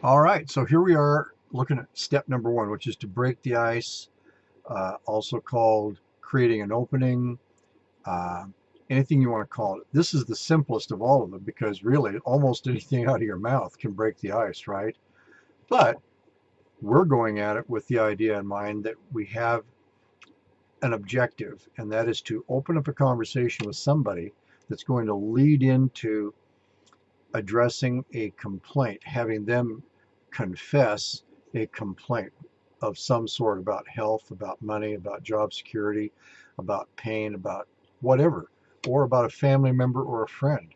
All right, so here we are looking at step number one, which is to break the ice, also called creating an opening, uh, anything you want to call it. This is the simplest of all of them because really almost anything out of your mouth can break the ice, right? But we're going at it with the idea in mind that we have an objective, and that is to open up a conversation with somebody that's going to lead into addressing a complaint, having them confess a complaint of some sort about health, about money, about job security, about pain, about whatever, or about a family member or a friend.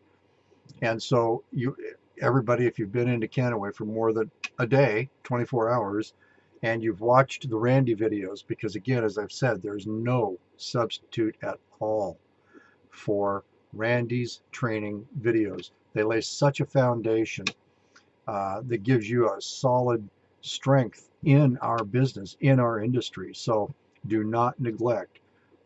And so everybody, if you've been into Canaway for more than a day, 24 hours, and you've watched the Randy videos, because again, as I've said, there's no substitute at all for Randy's training videos. They lay such a foundation that gives you a solid strength in our business, in our industry. So do not neglect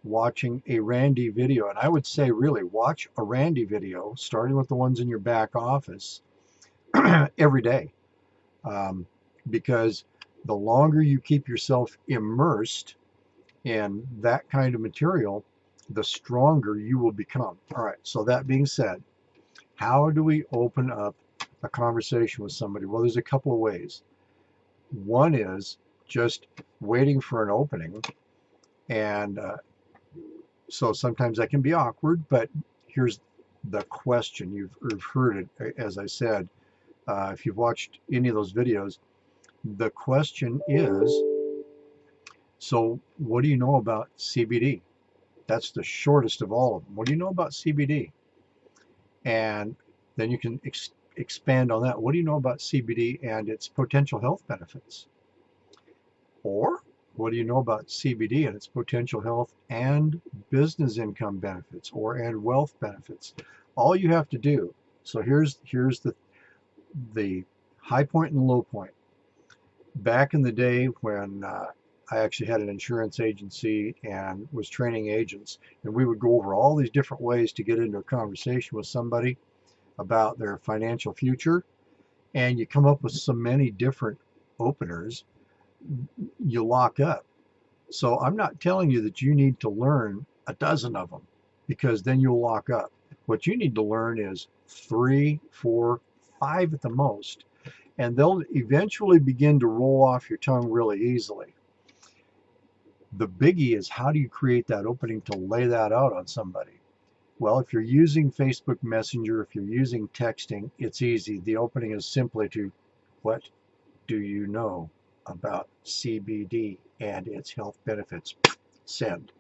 watching a Randy video. And I would say, really, watch a Randy video, starting with the ones in your back office, every day. Um, because the longer you keep yourself immersed in that kind of material, the stronger you will become. All right, so that being said, how do we open up a conversation with somebody? Well, there's a couple of ways. One is just waiting for an opening, and so sometimes that can be awkward, but here's the question. You've heard it, as I said, if you've watched any of those videos. The question is, so what do you know about CBD? That's the shortest of all of them. What do you know about CBD? And then you can expand on that. What do you know about CBD and its potential health benefits? Or what do you know about CBD and its potential health and business income benefits or and wealth benefits? All you have to do. So here's the high point and the low point. Back in the day when I actually had an insurance agency and was training agents, and we would go over all these different ways to get into a conversation with somebody about their financial future, and you come up with so many different openers, you lock up. So I'm not telling you that you need to learn a dozen of them because then you'll lock up. What you need to learn is three, four, five at the most, and they'll eventually begin to roll off your tongue really easily. The biggie is, how do you create that opening to lay that out on somebody? Well, if you're using Facebook Messenger, if you're using texting, it's easy. The opening is simply to, what do you know about CBD and its health benefits? Send.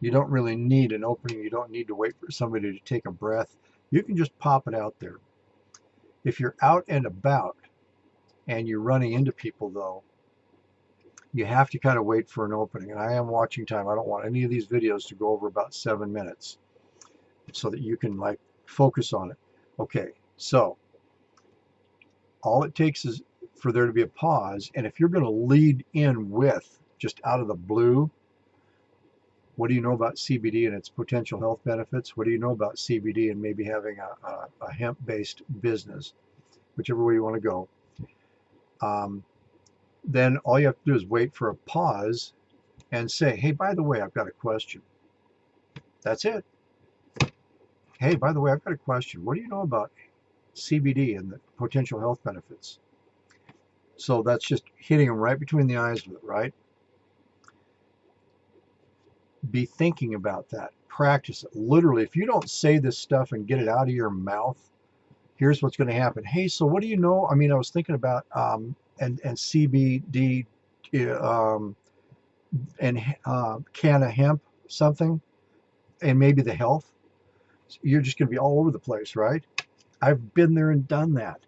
You don't really need an opening. You don't need to wait for somebody to take a breath. You can just pop it out there. If you're out and about and you're running into people, though, you have to kind of wait for an opening. And I am watching time. I don't want any of these videos to go over about 7 minutes so that you can like focus on it. Okay, so all it takes is for there to be a pause. And if you're going to lead in with just out of the blue, what do you know about CBD and its potential health benefits? What do you know about CBD and maybe having a hemp-based business, whichever way you want to go? Then all you have to do is wait for a pause and say, hey, by the way, I've got a question. That's it. Hey, by the way, I've got a question. What do you know about CBD and the potential health benefits? So that's just hitting them right between the eyes with it, right? Be thinking about that. Practice it. Literally, if you don't say this stuff and get it out of your mouth, here's what's going to happen. Hey, so what do you know? I mean, I was thinking about and CBD um, and can of hemp something, and maybe the health. You're just going to be all over the place, right? I've been there and done that.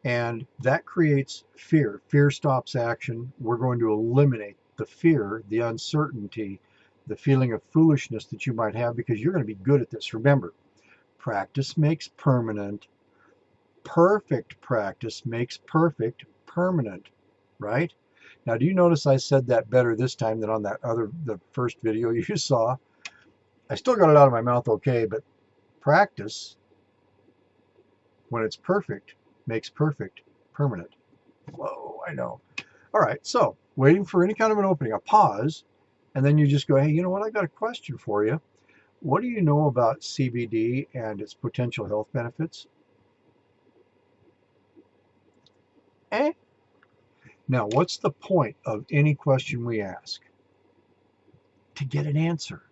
And that creates fear. Fear stops action. We're going to eliminate the fear, the uncertainty, the feeling of foolishness that you might have because you're going to be good at this. Remember, practice makes permanent. Perfect practice makes perfect permanent, right? Now, do you notice I said that better this time than on the first video you saw? I still got it out of my mouth okay, but practice, when it's perfect, makes perfect permanent. Whoa, I know. All right, so waiting for any kind of an opening, a pause, and then you just go, hey, you know what? I got a question for you. What do you know about CBD and its potential health benefits? Eh? Now, what's the point of any question we ask? To get an answer,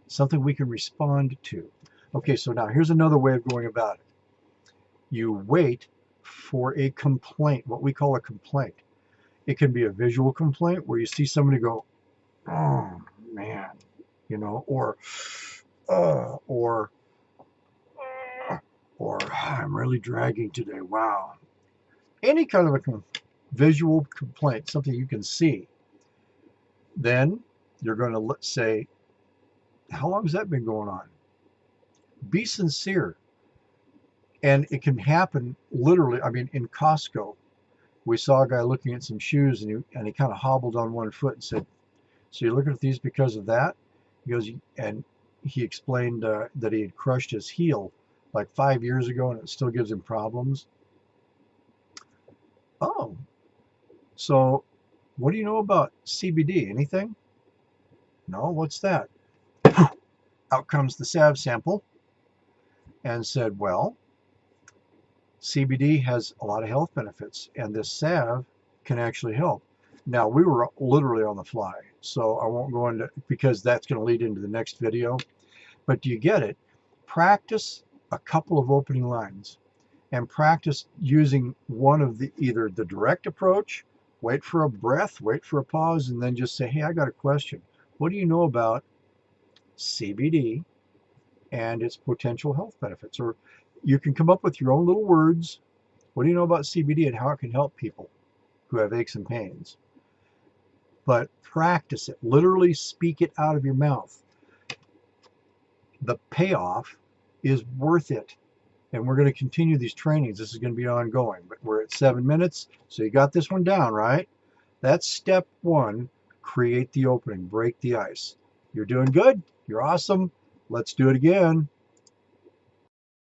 something we can respond to. Okay, so now here's another way of going about it. You wait for a complaint, what we call a complaint. It can be a visual complaint where you see somebody go, oh man, you know, or I'm really dragging today. Wow. Any kind of a visual complaint, something you can see. Then you're going to say, how long has that been going on? Be sincere. And it can happen literally. I mean, in Costco, we saw a guy looking at some shoes, and he kind of hobbled on one foot and said, so you're looking at these because of that? He goes, and he explained that he had crushed his heel like 5 years ago, and it still gives him problems. Oh, so what do you know about CBD? Anything? No, what's that? Out comes the salve sample and said, well, CBD has a lot of health benefits, and this salve can actually help. Now, we were literally on the fly, so I won't go into, because that's going to lead into the next video. But do you get it? Practice a couple of opening lines and practice using one of the, either the direct approach, wait for a breath, wait for a pause, and then just say, hey, I got a question. What do you know about CBD and its potential health benefits? Or you can come up with your own little words. What do you know about CBD and how it can help people who have aches and pains? But practice it. Literally speak it out of your mouth. The payoff is worth it. And we're going to continue these trainings. This is going to be ongoing, but we're at 7 minutes. So you got this one down, right? That's step one. Create the opening, break the ice. You're doing good. You're awesome. Let's do it again.